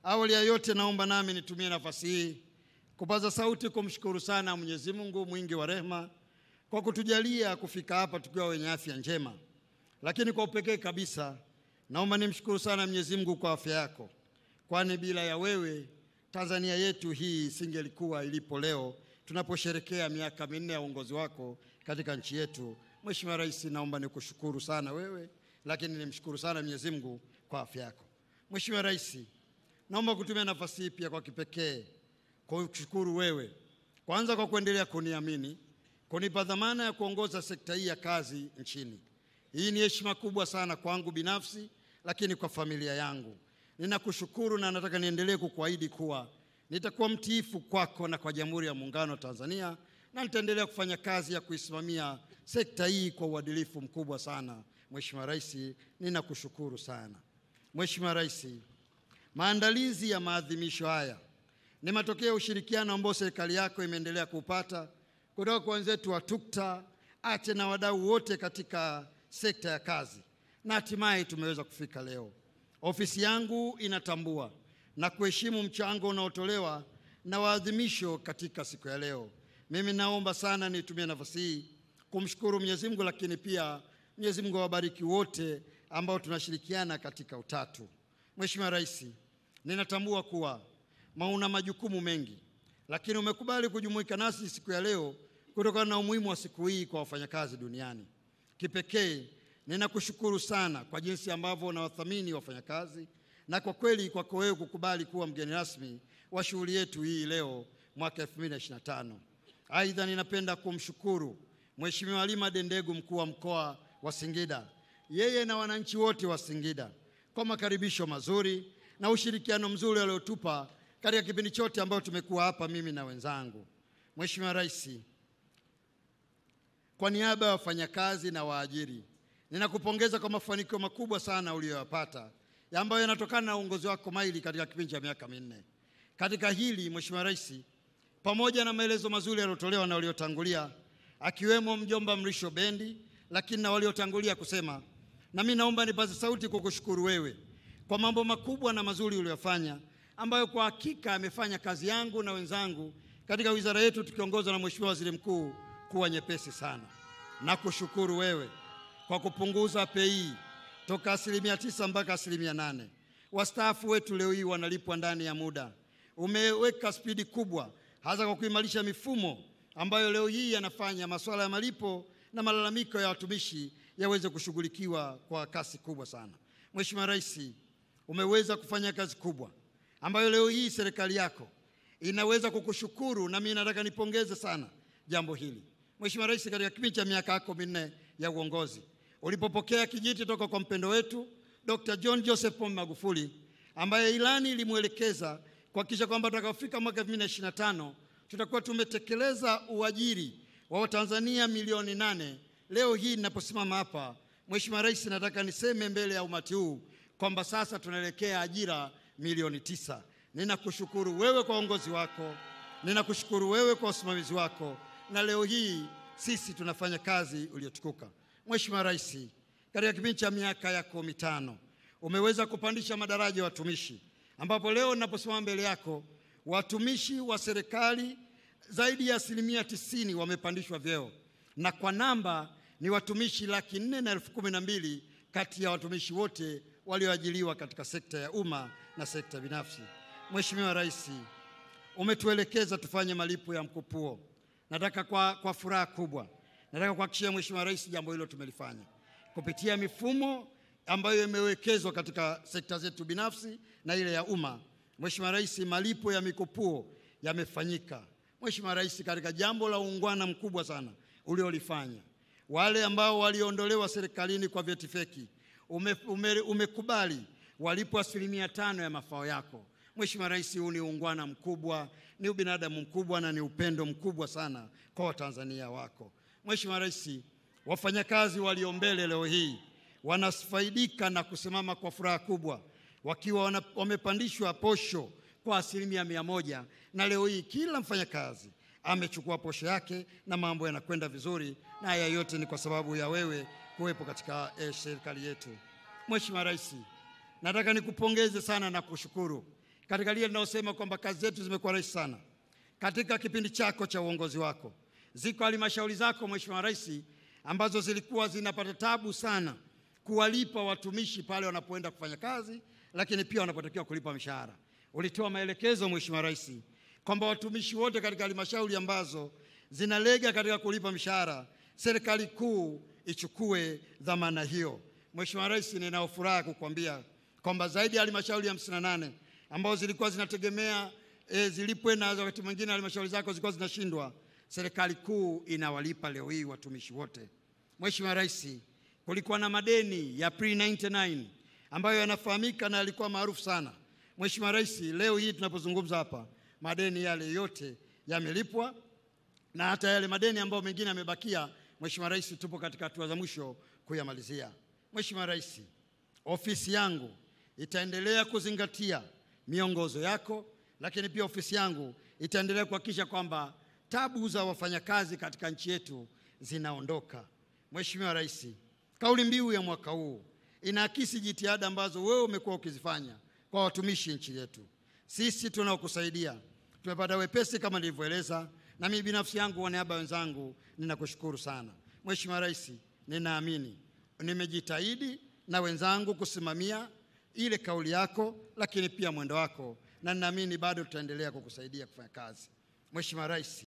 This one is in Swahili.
Awali ya yote naomba nami nitumie nafasi hii kupaza sauti kumshukuru sana Mwenyezi Mungu mwingi wa rehema kwa kutujalia kufika hapa tukiwa wenye afya njema. Lakini kwa upekee kabisa naomba nimshukuru sana Mwenyezi Mungu kwa afya yako, kwani bila ya wewe Tanzania yetu hii singelikuwa ilipo leo tunaposherehekea miaka 4 ya uongozi wako katika nchi yetu. Mheshimiwa Rais, naomba nikushukuru sana wewe, lakini nimshukuru sana Mwenyezi Mungu kwa afya yako. Mheshimiwa Rais, naomba kutumia nafasi hii pia kwa kipekee kushukuru wewe kwanza kwa kuendelea kuniamini, kunipa dhamana ya kuongoza sekta hii ya kazi nchini. Hii ni heshima kubwa sana kwangu binafsi, lakini kwa familia yangu. Ninakushukuru na nataka niendelee kukuahidi kuwa nitakuwa mtiifu kwako na kwa Jamhuri ya Muungano wa Tanzania, na nitaendelea kufanya kazi ya kuisimamia sekta hii kwa uadilifu mkubwa sana. Mheshimiwa Rais, ninakushukuru sana. Mheshimiwa Rais, maandalizi ya maadhimisho haya ni matokeo ya ushirikiano ambao serikali yako imeendelea kupata kutoka kwa wenzetu wa TUCTA, ATE na wadau wote katika sekta ya kazi, na hatimaye tumeweza kufika leo. Ofisi yangu inatambua na kuheshimu mchango unaotolewa na waadhimisho katika siku ya leo. Mimi naomba sana nitumie nafasi hii kumshukuru Mwenyezi Mungu, lakini pia Mwenyezi Mungu awabariki wote ambao tunashirikiana katika utatu. Mheshimiwa Rais, ninatambua kuwa una majukumu mengi, lakini umekubali kujumuika nasi siku ya leo kutokana na umuhimu wa siku hii kwa wafanyakazi duniani. Kipekee ninakushukuru sana kwa jinsi ambavyo unawathamini wafanyakazi, na kwa kweli kwako wewe kukubali kuwa mgeni rasmi wa shughuli yetu hii leo mwaka 2025. Aidha, ninapenda kumshukuru Mheshimiwa Halima Dendegu, mkuu wa mkoa wa Singida, yeye na wananchi wote wa Singida kwa makaribisho mazuri na ushirikiano mzuri aliotupa katika kipindi chote ambao tumekuwa hapa mimi na wenzangu. Mheshimiwa Rais, kwa niaba ya wafanyakazi na waajiri, ninakupongeza kwa mafanikio makubwa sana uliyoyapata ambayo yanatokana na uongozi wako mahiri katika kipindi cha miaka 4. Katika hili Mheshimiwa Rais, pamoja na maelezo mazuri yaliyotolewa na waliotangulia akiwemo mjomba Mrisho Bendi, lakini na waliotangulia kusema, na mimi naomba nipaze sauti kukushukuru wewe kwa mambo makubwa na mazuri uliyofanya ambayo kwa hakika amefanya kazi yangu na wenzangu katika wizara yetu tukiongozwa na Mheshimiwa Waziri Mkuu kuwa nyepesi sana. Nakushukuru wewe kwa kupunguza pei toka 9% mpaka 8%. Wastaafu wetu leo hii wanalipwa ndani ya muda. Umeweka spidi kubwa hasa kwa kuimarisha mifumo ambayo leo hii yanafanya masuala ya malipo na malalamiko ya watumishi yaweze kushughulikiwa kwa kasi kubwa sana. Mheshimiwa Rais, umeweza kufanya kazi kubwa ambayo leo hii serikali yako inaweza kukushukuru, na mimi nataka nipongeze sana jambo hili. Mheshimiwa Rais, katika kipindi cha miaka yako 4 ya uongozi, ulipopokea kijiti toka kwa mpendo wetu Dr. John Joseph Pombe Magufuli, ambaye ilani ilimuelekeza kuhakikisha kwamba tutakapofika mwaka 2025 tutakuwa tumetekeleza uajiri wa Watanzania milioni 8. Leo hii ninaposimama hapa, Mheshimiwa Rais, nataka niseme mbele ya umati huu kwamba sasa tunaelekea ajira milioni 9. Ninakushukuru wewe kwa uongozi wako, ninakushukuru wewe kwa usimamizi wako, na leo hii sisi tunafanya kazi uliyotukuka. Mheshimiwa Rais, katika kipindi cha miaka yako 5 umeweza kupandisha madaraja ya watumishi, ambapo leo ninaposimama mbele yako watumishi wa serikali zaidi ya 90% wamepandishwa vyeo, na kwa namba ni watumishi 412,000 kati ya watumishi wote walioajiriwa katika sekta ya umma na sekta binafsi. Mheshimiwa Rais, umetuelekeza tufanye malipo ya mkupuo. Nataka kwa furaha kubwa, nataka kuhakikishia Mheshimiwa Rais jambo hilo tumelifanya kupitia mifumo ambayo imewekezwa katika sekta zetu binafsi na ile ya umma. Mheshimiwa Rais, malipo ya mikupuo yamefanyika. Mheshimiwa Rais, katika jambo la uungwana mkubwa sana uliolifanya, wale ambao waliondolewa serikalini kwa vyeti feki umekubali walipo 5% ya mafao yako. Mheshimiwa Rais, huu ni uungwana mkubwa, ni ubinadamu mkubwa na ni upendo mkubwa sana kwa Watanzania wako. Mheshimiwa Rais, wafanyakazi walio mbele leo hii wanafaidika na kusimama kwa furaha kubwa wakiwa wamepandishwa posho kwa 100%, na leo hii kila mfanyakazi amechukua posho yake na mambo yanakwenda vizuri, na haya yote ni kwa sababu ya wewe kuwepo katika serikali yetu. Mheshimiwa Rais, nataka nikupongeze sana na kushukuru katika lile linalosema kwamba kazi zetu zimekuwa rahisi sana. Katika kipindi chako cha uongozi wako, ziko halmashauri zako Mheshimiwa Rais ambazo zilikuwa zinapata tabu sana kuwalipa watumishi pale wanapoenda kufanya kazi, lakini pia wanapotakiwa kulipa mishahara. Ulitoa maelekezo Mheshimiwa Rais kwamba watumishi wote katika halmashauri ambazo zinalega katika kulipa mishahara, serikali kuu ichukue dhamana hiyo. Mheshimiwa Rais, ninao furaha kukuambia kwamba zaidi ya halmashauri 58 ambazo zilikuwa zinategemea zilipwe na wakati mwingine halmashauri zako zilikuwa zinashindwa, serikali kuu inawalipa leo hii watumishi wote. Mheshimiwa Rais, kulikuwa na madeni ya pre-99 ambayo yanafahamika na yalikuwa maarufu sana. Mheshimiwa Rais, leo hii tunapozungumza hapa, madeni yale yote yamelipwa, na hata yale madeni ambayo mengine yamebakia, Mheshimiwa Rais, tupo katika hatua za mwisho kuyamalizia. Mheshimiwa Rais, ofisi yangu itaendelea kuzingatia miongozo yako, lakini pia ofisi yangu itaendelea kuhakikisha kwamba tabu za wafanyakazi katika nchi yetu zinaondoka. Mheshimiwa Rais, kauli mbiu ya mwaka huu inaakisi jitihada ambazo wewe umekuwa ukizifanya kwa watumishi nchi yetu. Sisi tunaokusaidia tumepata wepesi kama nilivyoeleza, na mimi binafsi yangu kwa niaba ya wenzangu ninakushukuru sana. Mheshimiwa Rais, ninaamini nimejitahidi na wenzangu kusimamia ile kauli yako, lakini pia mwendo wako, na ninaamini bado tutaendelea kukusaidia kufanya kazi. Mheshimiwa Rais,